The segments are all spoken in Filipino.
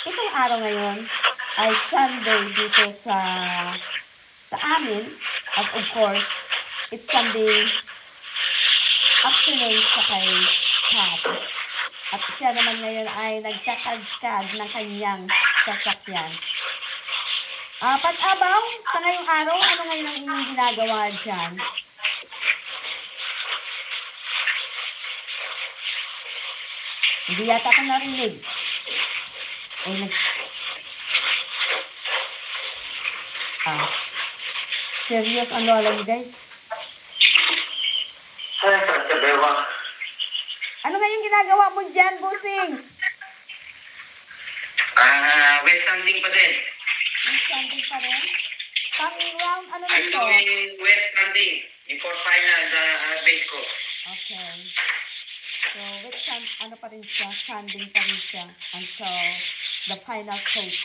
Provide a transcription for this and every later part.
Itong araw ngayon ay Sunday dito sa amin. At of course, it's Sunday afternoon sa kay Pat. At siya naman ngayon ay nagkakadkad ng kanyang sasakyan. Pat Abaw, sa ngayong araw, ano ngayon ang iyong ginagawa dyan? Hindi yata ako narinig. Serious ang lola niyo, guys? Ano nga yung ginagawa mo dyan, Busing? Wet sanding pa din. Wet sanding pa rin? Pang round, ano I'm nito? doing wet sanding before final base coat. Okay. So, wet sand, ano pa rin siya? Sanding pa rin siya until the final coat.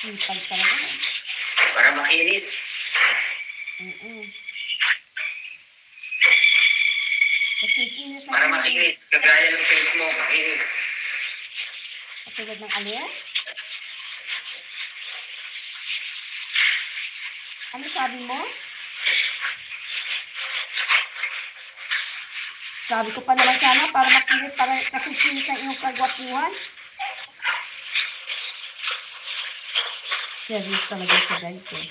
Sipag talaga. Para makinis. Kasi kinis na para makinis. Kagaya ng face mo, makinis. Katulad ng alin? Ano sabi mo? Sabi ko pa naman sana para makinis, para kasi kinis na iyong kagwapuhan. Serious talaga siya, guys, eh.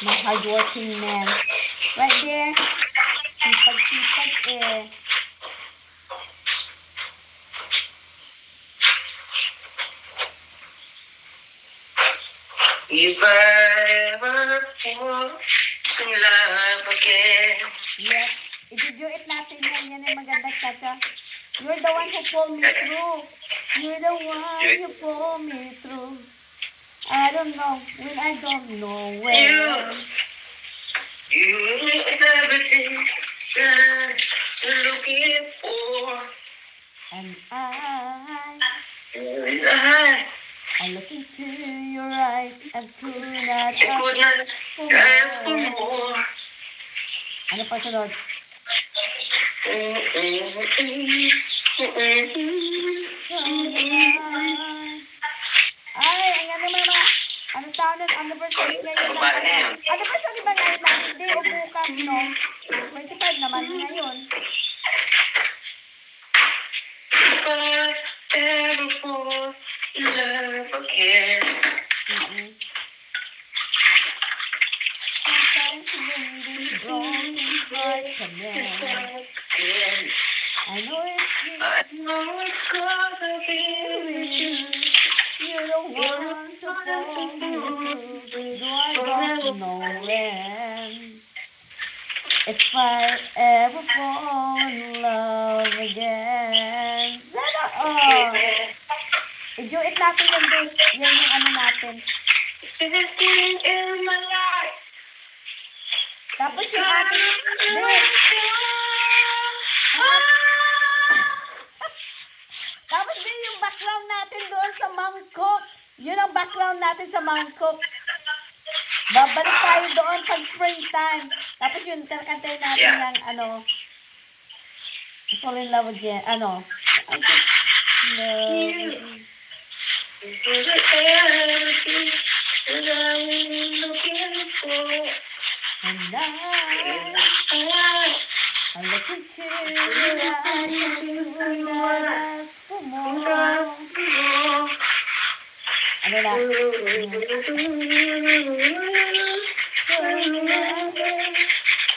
My hardworking man. Right there. Sipag-sipag, eh. If I ever fall in love again. Yes. I-do-it natin yan. Yan ay maganda, Chacha. You're the one who pulled me through. You're the one who pulled me through. I don't know when I don't know when. You everything that I'm looking for. And I look into your eyes and could not ask for more. Ano pa sunod? Ay, ang ano mama. Ano taon ng anniversary ngayon lang? Anniversary ba ngayon lang? Hindi, o bukas, no? 25 naman ngayon. If I ever fall in love again. Sometimes when this broken heart can end, I know it's gonna be with you. You're the one to pull me through. Do I don't know when. If I ever fall in love again. Sana, i-do-it natin yan, babe. Yan yung ano natin. Best thing in my life. Tapos yung ating, babe. Tapos din yung background natin doon sa mangkok. Yun ang background natin sa mangkok. Babalik tayo doon pag springtime. Tapos yun, kakantayin natin yung ano, fall in love again. Ano? I just love you. And I look into your eyes and could ask for more. Ano na?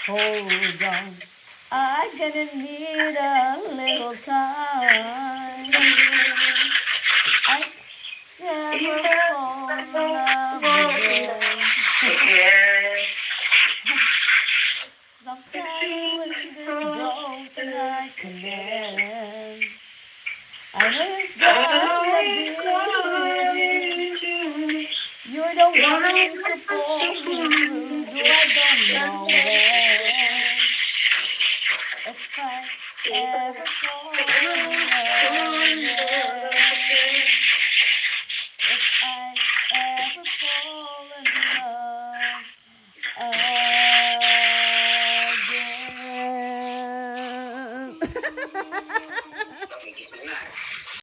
Hold on, I'm gonna need a little time. I never fall in love again. Sometimes when this broken heart can end, I know it's gonna be with you. You're the one to pull me through. Do I don't know when. If I ever fall in love again. If I ever fall in love again.